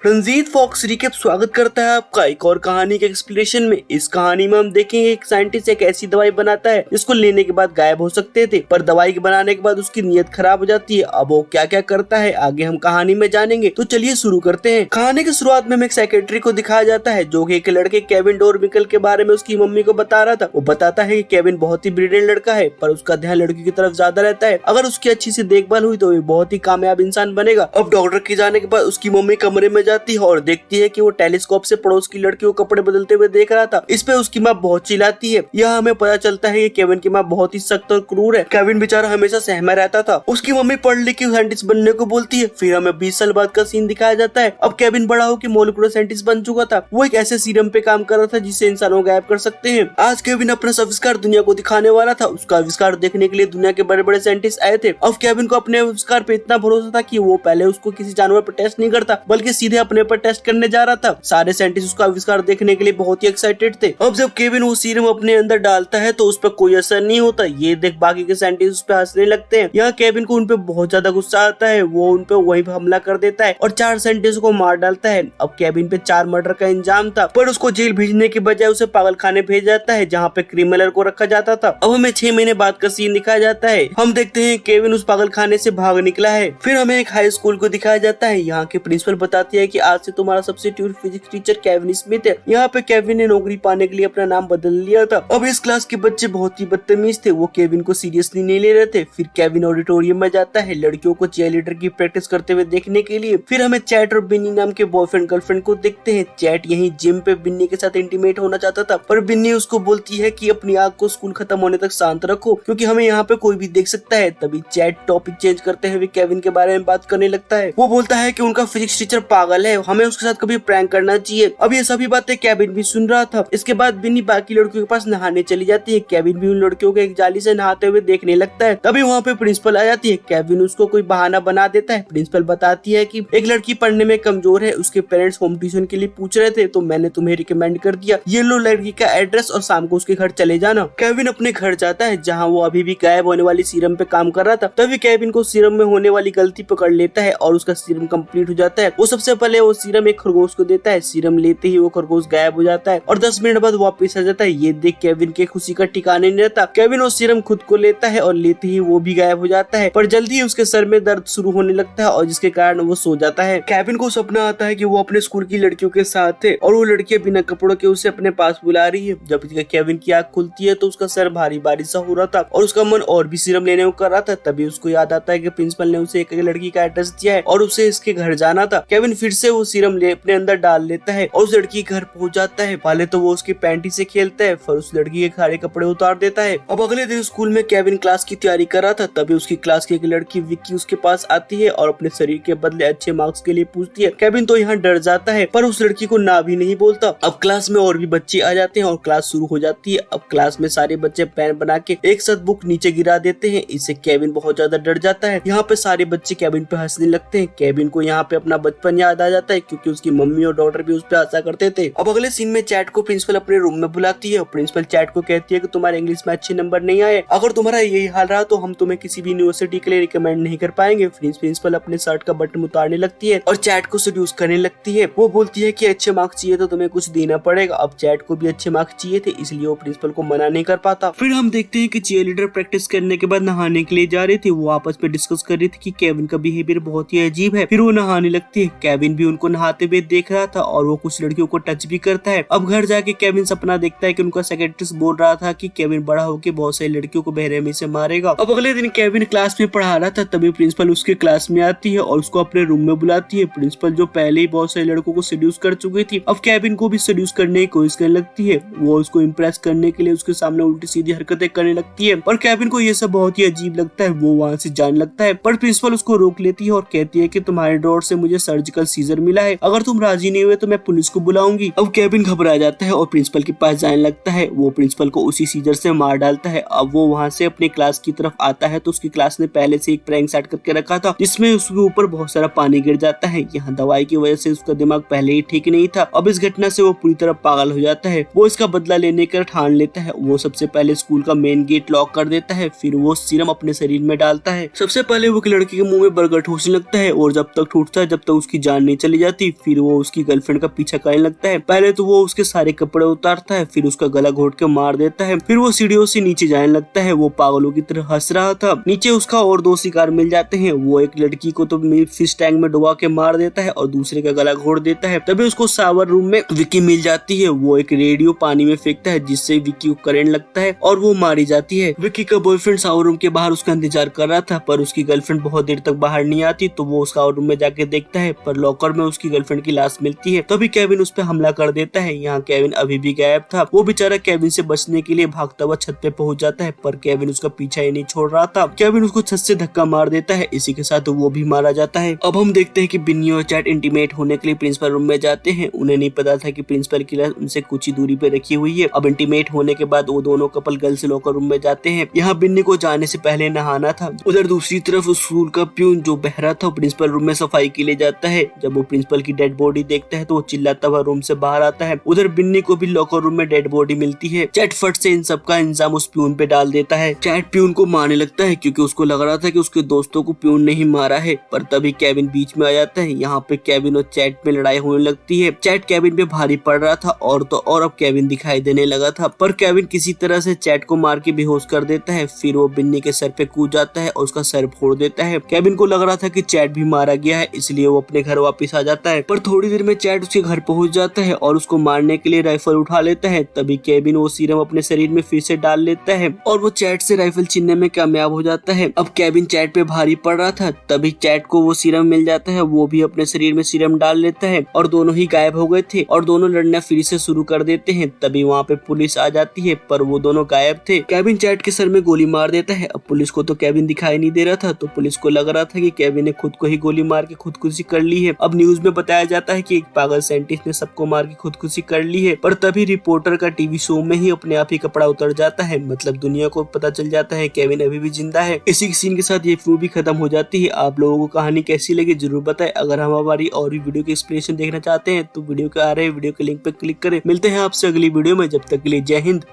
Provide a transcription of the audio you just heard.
Ranjit fox recap स्वागत करता है आपका एक और कहानी के एक्सप्लेनेशन में। इस कहानी में हम देखेंगे एक साइंटिस्ट एक ऐसी दवाई बनाता है जिसको लेने के बाद गायब हो सकते थे, पर दवाई के बनाने के बाद उसकी नीयत खराब हो जाती है। अब वो क्या क्या करता है आगे हम कहानी में जानेंगे, तो चलिए शुरू करते हैं। कहानी की शुरुआत में हमें एक सेक्रेटरी को दिखाया जाता है जो कि एक लड़के केविन डोरमिकल के बारे में उसकी मम्मी को बता रहा था। वो बताता है कि केविन बहुत ही ब्रिलियंट लड़का है, पर उसका ध्यान लड़की की तरफ ज्यादा रहता है। अगर उसकी अच्छी से देखभाल हुई तो वो बहुत ही कामयाब इंसान बनेगा। अब डॉक्टर के जाने के बाद उसकी मम्मी कमरे में जाती है और देखती है कि वो टेलीस्कोप से पड़ोस की लड़की को कपड़े बदलते हुए देख रहा था। इस पे उसकी माँ बहुत चिल्लाती है। यह हमें पता चलता है कि केविन की माँ बहुत ही सख्त और क्रूर है। केविन बेचारा हमेशा सहमा रहता था। उसकी मम्मी पढ़ लिख के साइंटिस्ट बनने को बोलती है। फिर हमें 20 साल बाद का सीन दिखाया जाता है। अब केविन बड़ा होकर मॉलिक्यूलर साइंटिस्ट बन चुका था। वो एक ऐसे सीरम पे काम कर रहा था जिससे इंसानों को गायब कर सकते हैं। आज केविन अपना आविष्कार दुनिया को दिखाने वाला था। उसका आविष्कार देखने के लिए दुनिया के बड़े बड़े साइंटिस्ट आए थे। अब केविन को अपने आविष्कार पे इतना भरोसा था कि वो पहले उसको किसी जानवर पर टेस्ट नहीं करता बल्कि सीधे अपने पर टेस्ट करने जा रहा था। सारे साइंटिस्ट उसका आविष्कार देखने के लिए बहुत ही एक्साइटेड थे। अब जब केविन वो सीरम अपने अंदर डालता है तो उस पर कोई असर नहीं होता। ये देख बाकी के साइंटिस्ट उस पर हंसने लगते हैं। यहाँ केविन को उन पे बहुत ज्यादा गुस्सा आता है। वो उन पे वहीं पे हमला कर देता है और 4 साइंटिस्ट को मार डालता है। अब केविन पे 4 मर्डर का इंजाम था, पर उसको जेल भेजने के बजाय उसे पागल खाने भेज जाता है जहाँ पे क्रिमिनल को रखा जाता था। अब हमें 6 महीने बाद का सीन दिखाया जाता है। हम देखते हैं केविन उस पागल खाने से भाग निकला है। फिर हमें एक हाई स्कूल को दिखाया जाता है। यहाँ के प्रिंसिपल बताती है कि आज से तुम्हारा substitute physics teacher Kevin Smith है। यहाँ पे केविन ने नौकरी पाने के लिए अपना नाम बदल लिया था। अब इस क्लास के बच्चे बहुत ही बदतमीज थे। वो केविन को सीरियसली नहीं ले रहे थे। फिर केविन ऑडिटोरियम में जाता है लड़कियों को चीयरलीडर की प्रैक्टिस करते हुए देखने के लिए। फिर हमें चैट और बिन्नी नाम के बॉयफ्रेंड गर्लफ्रेंड को देखते हैं। चैट यही जिम पे बिन्नी के साथ इंटीमेट होना चाहता था, पर बिन्नी उसको बोलती है कि अपनी आग को स्कूल खत्म होने तक शांत रखो क्योंकि हमें यहाँ पे कोई भी देख सकता है। तभी चैट टॉपिक चेंज करते हुए केविन के बारे में बात करने लगता है। वो बोलता है कि उनका फिजिक्स टीचर पागल है, हमें उसके साथ कभी प्रैंक करना चाहिए। अब ये सभी बातें केविन भी सुन रहा था। इसके बाद बिन्नी बाकी लड़कियों के पास नहाने चली जाती है। केविन भी उन लड़कियों को एक जाली से नहाते हुए देखने लगता है। तभी वहाँ पे प्रिंसिपल आ जाती है। केविन उसको कोई बहाना बना देता है। प्रिंसिपल बताती है कि एक लड़की पढ़ने में कमजोर है, उसके पेरेंट्स होम ट्यूशन के लिए पूछ रहे थे तो मैंने तुम्हें रिकमेंड कर दिया। ये लो लड़की का एड्रेस और शाम को उसके घर चले जाना। केविन अपने घर जाता है जहाँ वो अभी भी गायब होने वाली सीरम पे काम कर रहा था। तभी केविन को सीरम में होने वाली गलती पकड़ लेता है और उसका सीरम कंप्लीट हो जाता है। वो सबसे पहले वो सीरम एक खरगोश को देता है। सीरम लेते ही वो खरगोश गायब हो जाता है और 10 मिनट बाद वापस आ जाता है। ये देख केविन के खुशी का ठिकाने नहीं रहता। केविन वो सीरम खुद को लेता है और लेते ही वो भी गायब हो जाता है, पर जल्दी ही उसके सर में दर्द शुरू होने लगता है और जिसके कारण वो सो जाता है। केविन को सपना आता है कि वो अपने स्कूल की लड़कियों के साथ है और वो लड़कियां बिना कपड़ों के उसे अपने पास बुला रही है। जब केविन की आँख खुलती है तो उसका सर भारी भारी सा हो रहा था और उसका मन और भी सीरम लेने को कर रहा था। तभी उसको याद आता है कि प्रिंसिपल ने उसे एक लड़की का एड्रेस दिया है और उसे इसके घर जाना था। केविन फिर से वो सीरम अपने अंदर डाल लेता है और उस लड़की के घर पहुंच जाता है। पहले तो वो उसकी पैंटी से खेलता है, फिर उस लड़की के सारे कपड़े उतार देता है। अब अगले दिन स्कूल में केविन क्लास की तैयारी कर रहा था। तभी उसकी क्लास की एक लड़की विक्की उसके पास आती है और अपने शरीर के बदले अच्छे मार्क्स के लिए पूछती है। केविन तो यहाँ डर जाता है, पर उस लड़की को ना भी नहीं बोलता। अब क्लास में और भी बच्चे आ जाते हैं और क्लास शुरू हो जाती है। अब क्लास में सारे बच्चे पेन बना के एक साथ बुक नीचे गिरा देते हैं। इससे केविन बहुत ज्यादा डर जाता है। यहाँ पे सारे बच्चे केविन पे हंसने लगते हैं। केविन को यहाँ पे अपना बचपन याद आ जाता है क्योंकि उसकी मम्मी और डॉक्टर भी उस पर हंसा करते थे। अब अगले सीन में चैट को प्रिंसिपल अपने रूम में बुलाती है। प्रिंसिपल चैट को कहती है कि तुम्हारे इंग्लिश में अच्छे नंबर नहीं आए, अगर तुम्हारा यही हाल रहा तो हम तुम्हें किसी भी यूनिवर्सिटी के लिए रिकमेंड नहीं कर पाएंगे। प्रिंसिपल अपने शर्ट का बटन उतारने लगती है और चैट को सेड्यूस करने लगती है। वो बोलती है कि अच्छे मार्क्स चाहिए तो तुम्हें कुछ देना पड़ेगा। अब चैट को भी अच्छे मार्क्स चाहिए थे, इसलिए वो प्रिंसिपल को मना नहीं कर पाता। फिर हम देखते हैं कि चीयरलीडर प्रैक्टिस करने के बाद नहाने के लिए जा रहे थे। वो आपस में डिस्कस कर रही थी कि केविन का बिहेवियर बहुत ही अजीब है। फिर वो नहाने लगती है। केविन भी उनको नहाते हुए देख रहा था और वो कुछ लड़कियों को टच भी करता है। अब घर जाके केविन सपना देखता है कि उनका सेक्रेटरी बोल रहा था कि केविन बड़ा होकर बहुत सारी लड़कियों को बेरहमी से मारेगा। अब अगले दिन केविन क्लास में पढ़ा रहा था। तभी प्रिंसिपल उसके क्लास में आती है और उसको अपने रूम में बुलाती है। प्रिंसिपल जो पहले ही बहुत सारे लड़कों को सेड्यूस कर चुकी थी, अब केविन को भी सेड्यूस करने की कोशिश करने लगती है। वो उसको इम्प्रेस करने के लिए उसके सामने उल्टी सीधी हरकतें करने लगती है और केविन को ये सब बहुत ही अजीब लगता है। वो वहाँ से जाने लगता है, पर प्रिंसिपल उसको रोक लेती है और कहती है कि तुम्हारे ड्रॉर से मुझे सर्जिकल सीजर मिला है, अगर तुम राजी नहीं हुए तो मैं पुलिस को बुलाऊंगी। अब केविन घबरा जाता है और प्रिंसिपल के पास जाने लगता है। वो प्रिंसिपल को उसी सीजर से मार डालता है। अब वो वहाँ से अपने क्लास की तरफ आता है तो उसकी क्लास ने पहले से एक प्रैंक सेट करके रखा था जिसमें उसके ऊपर बहुत सारा पानी गिर जाता है। यहाँ दवाई की वजह से उसका दिमाग पहले ही ठीक नहीं था। अब इस घटना से वो पूरी तरह पागल हो जाता है। वो इसका बदला लेने का ठान लेता है। वो सबसे पहले स्कूल का मेन गेट लॉक कर देता है। फिर वो सीरम अपने शरीर में डालता है। सबसे पहले वो लड़की के मुंह में बर्गर ठूसने लगता है और जब तक ठूसता है जब तक उसकी जान नहीं चली जाती। फिर वो उसकी गर्लफ्रेंड का पीछा करने लगता है। पहले तो वो उसके सारे कपड़े उतारता है, फिर उसका गला घोट के मार देता है। फिर वो सीढ़ियों से नीचे जाने लगता है। वो पागलों की तरह हंस रहा था। नीचे उसका और 2 शिकार मिल जाते हैं। वो एक लड़की को तो फिश टैंक में डुबा के मार देता है और दूसरे का गला घोट देता है। तभी उसको शावर रूम में विक्की मिल जाती है। वो एक रेडियो पानी में फेंकता है जिससे विक्की को करंट लगता है और वो मारी जाती है। विक्की का बॉयफ्रेंड शावर रूम के बाहर उसका इंतजार कर रहा था, पर उसकी गर्लफ्रेंड बहुत देर तक बाहर नहीं आती। तो वो उस शावर रूम में जाके देखता है, पर लॉकर में उसकी गर्लफ्रेंड की लाश मिलती है। तभी केविन उस पर हमला कर देता है। यहाँ केविन अभी भी गायब था। वो बेचारा केविन से बचने के लिए भागता हुआ छत पे पहुंच जाता है, पर केविन उसका पीछा ही नहीं छोड़ रहा था। केविन उसको छत से धक्का मार देता है। इसी के साथ वो भी मारा जाता है। अब हम देखते हैं कि बिन्नी और चैट इंटीमेट होने के लिए प्रिंसिपल रूम में जाते हैं। उन्हें नहीं पता था कि प्रिंसिपल की लाश उनसे कुछ ही दूरी पे रखी हुई है। अब इंटीमेट होने के बाद वो दोनों कपल गर्ल्स लॉकर रूम में जाते हैं। यहाँ बिन्नी को जाने से पहले नहाना था। उधर दूसरी तरफ स्कूल का प्यून जो बहरा था प्रिंसिपल रूम में सफाई के लिए जाता है। जब वो प्रिंसिपल की डेड बॉडी देखता है तो वो चिल्लाता हुआ रूम से बाहर आता है। उधर बिन्नी को भी लॉकर रूम में डेड बॉडी मिलती है। चैट फट से इन सब का इंजाम उस प्यून पे डाल देता है। चैट प्यून को मारने लगता है क्योंकि उसको लग रहा था कि उसके दोस्तों को प्यून नहीं मारा है, पर तभी केविन बीच में आ जाता है। यहाँ पे केविन और चैट में लड़ाई होने लगती है। चैट केविन पे भारी पड़ रहा था और तो और अब केविन दिखाई देने लगा था, पर केविन किसी तरह से चैट को मार के बेहोश कर देता है। फिर वो बिन्नी के सर पे कूद जाता है और उसका सर फोड़ देता है। केविन को लग रहा था कि चैट भी मारा गया है, इसलिए वो अपने घर वापस आ जाता है। पर थोड़ी देर में चैट उसके घर पहुंच जाता है और उसको मारने के लिए राइफल उठा लेता है। तभी केविन वो सीरम अपने शरीर में फिर से डाल लेता है और वो चैट से राइफल छीनने में कामयाब हो जाता है। अब केविन चैट पे भारी पड़ रहा था, तभी चैट को वो सीरम मिल जाता है। वो भी अपने शरीर में सीरम डाल लेता है और दोनों ही गायब हो गए थे और दोनों लड़ना फिर से शुरू कर देते हैं। तभी वहाँ पे पुलिस आ जाती है, पर वो दोनों गायब थे। केविन चैट के सर में गोली मार देता है। अब पुलिस को तो केविन दिखाई नहीं दे रहा था, तो पुलिस को लग रहा था कि केविन ने खुद को ही गोली मार के खुदकुशी कर ली है। अब न्यूज में बताया जाता है कि एक पागल साइंटिस्ट ने सबको मार के खुदकुशी कर ली है, पर तभी रिपोर्टर का टीवी शो में ही अपने आप ही कपड़ा उतर जाता है। मतलब दुनिया को पता चल जाता है केविन अभी भी जिंदा है। इसी सीन के साथ ये मूवी खत्म हो जाती है। आप लोगों को कहानी कैसी लगी जरूर बताएं। अगर हम हमारी और भी वीडियो की एक्सप्लेनेशन देखना चाहते हैं तो वीडियो के आ रहे वीडियो के लिंक पे क्लिक करें। मिलते हैं आपसे अगली वीडियो में, जब तक के लिए जय हिंद।